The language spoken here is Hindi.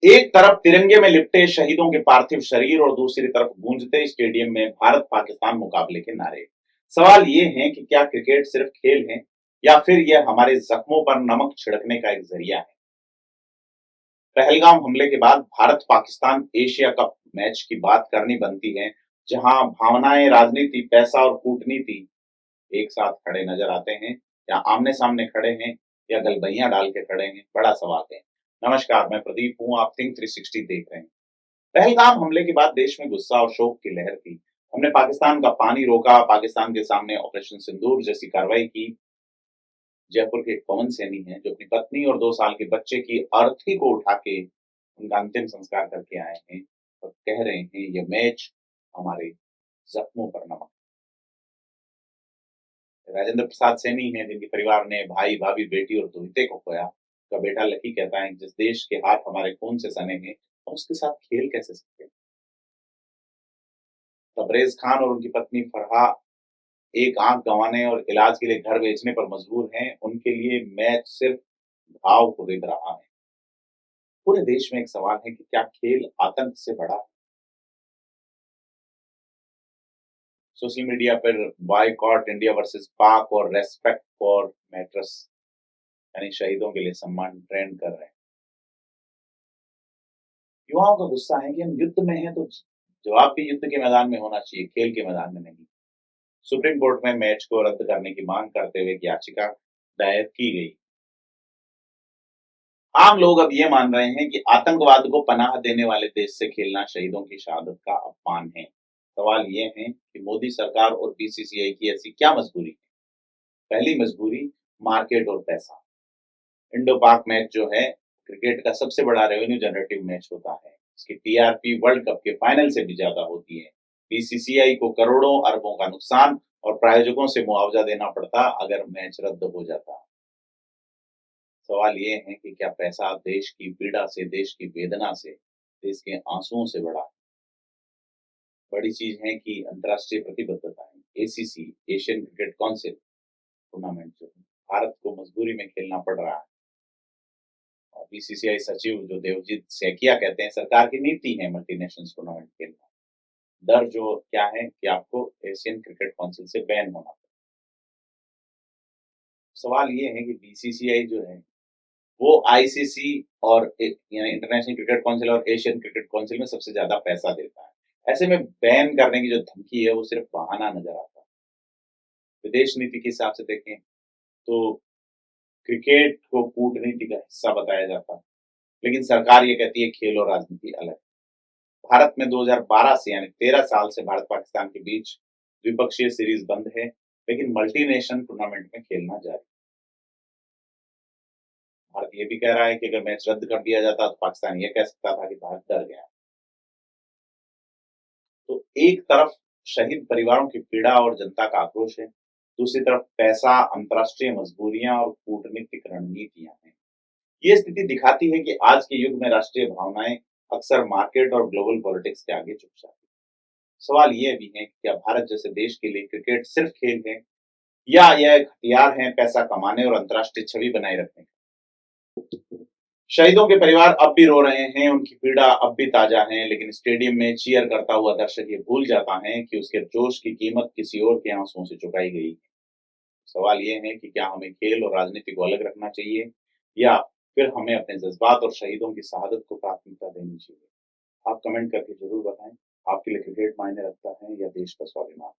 एक तरफ तिरंगे में लिपटे शहीदों के पार्थिव शरीर और दूसरी तरफ गूंजते स्टेडियम में भारत पाकिस्तान मुकाबले के नारे। सवाल ये है कि क्या क्रिकेट सिर्फ खेल है या फिर यह हमारे जख्मों पर नमक छिड़कने का एक जरिया है। पहलगाम हमले के बाद Bharat Pakistan Asia cup match की बात करनी बनती है, जहां भावनाएं, राजनीति, पैसा और कूटनीति एक साथ खड़े नजर आते हैं। या आमने सामने खड़े हैं या गलबैयां डाल के खड़े हैं, बड़ा सवाल है। नमस्कार, मैं प्रदीप हूँ, आप थिंक 360 देख रहे हैं। पहलगाम हमले के बाद देश में गुस्सा और शोक की लहर थी। हमने पाकिस्तान का पानी रोका, पाकिस्तान के सामने ऑपरेशन सिंदूर जैसी कार्रवाई की। जयपुर के एक पवन सैनी हैं जो अपनी पत्नी और 2 साल के बच्चे की अर्थी को उठा के उनका अंतिम संस्कार करके आए हैं और कह रहे हैं ये मैच हमारे जख्मों पर नमक। राजेंद्र प्रसाद सैनी हैं जिनके परिवार ने भाई, भाभी, बेटी और दोहिते को खोया। का बेटा लकी कहता है जिस देश के हाथ हमारे खून से सने हैं, हम उसके साथ खेल कैसे सकते हैं। तबरेज खान और उनकी पत्नी फरहा एक आंख गंवाने और इलाज के लिए घर बेचने पर मजबूर हैं। उनके लिए मैच सिर्फ घाव को रिद रहा है। पूरे देश में एक सवाल है कि क्या खेल आतंक से बड़ा है। सोशल मीडिया पर बॉयकॉट इंडिया वर्सेस पाक और रेस्पेक्ट फॉर मैट्रेस यानी शहीदों के लिए सम्मान ट्रेंड कर रहे हैं। युवाओं का गुस्सा है कि हम युद्ध में हैं तो जवाब भी युद्ध के मैदान में होना चाहिए, खेल के मैदान में नहीं। सुप्रीम कोर्ट में मैच को रद्द करने की मांग करते हुए एक याचिका दायर की गई। आम लोग अब ये मान रहे हैं कि आतंकवाद को पनाह देने वाले देश से खेलना शहीदों की शहादत का अपमान है। सवाल ये है कि मोदी सरकार और बीसीसीआई की ऐसी क्या मजबूरी है। पहली मजबूरी, मार्केट और पैसा। इंडो पाक मैच जो है क्रिकेट का सबसे बड़ा रेवेन्यू जनरेटिव मैच होता है। इसकी टीआरपी वर्ल्ड कप के फाइनल से भी ज्यादा होती है। बीसीसीआई को करोड़ों अरबों का नुकसान और प्रायोजकों से मुआवजा देना पड़ता अगर मैच रद्द हो जाता। सवाल ये है कि क्या पैसा देश की पीड़ा से, देश की वेदना से, देश के आंसुओं से बड़ा है। बड़ी चीज है कि अंतर्राष्ट्रीय प्रतिबद्धताएं, ACC, Asian Cricket Council tournament जो है, भारत को मजबूरी में खेलना पड़ रहा है। और बीसीसीआई सचिव जो देवजीत सैकिया कहते हैं सरकार की नीति है मल्टीनेशनल टूर्नामेंट खेलना। डर जो क्या है कि आपको एशियन क्रिकेट काउंसिल से बैन होना पड़े। सवाल ये है कि बीसीसीआई जो है वो आईसीसी और यानी इंटरनेशनल क्रिकेट काउंसिल और एशियन क्रिकेट काउंसिल में सबसे ज्यादा पैसा देता है। ऐसे में बैन करने की जो धमकी है वो सिर्फ बहाना नजर आता है। विदेश नीति के हिसाब से देखें तो क्रिकेट को कूटनीति का हिस्सा बताया जाता है, लेकिन सरकार ये कहती है खेल और राजनीति अलग। भारत में 2012 से यानी 13 साल से भारत पाकिस्तान के बीच द्विपक्षीय सीरीज बंद है, लेकिन मल्टीनेशनल टूर्नामेंट में खेलना जारी। भारत ये भी कह रहा है कि अगर मैच रद्द कर दिया जाता तो पाकिस्तान ये कह सकता था कि भारत डर गया। तो एक तरफ शहीद परिवारों की पीड़ा और जनता का आक्रोश है, दूसरी तरफ पैसा, अंतर्राष्ट्रीय मजबूरियां और कूटनीतिक रणनीतियां हैं। ये स्थिति दिखाती है कि आज के युग में राष्ट्रीय भावनाएं अक्सर मार्केट और ग्लोबल पॉलिटिक्स के आगे झुक जाती है। सवाल ये भी है कि क्या भारत जैसे देश के लिए क्रिकेट सिर्फ खेल है या यह एक हथियार है पैसा कमाने और अंतर्राष्ट्रीय छवि बनाए रखने का। शहीदों के परिवार अब भी रो रहे हैं, उनकी पीड़ा अब भी ताजा है, लेकिन स्टेडियम में चीयर करता हुआ दर्शक ये भूल जाता है कि उसके जोश की कीमत किसी और के आंसुओं से चुकाई गई है। सवाल ये है कि क्या हमें खेल और राजनीति को अलग रखना चाहिए या फिर हमें अपने जज्बात और शहीदों की शहादत को प्राथमिकता देनी चाहिए। आप कमेंट करके जरूर बताएं, आपके लिए क्रिकेट मायने रखता है या देश का स्वाभिमान।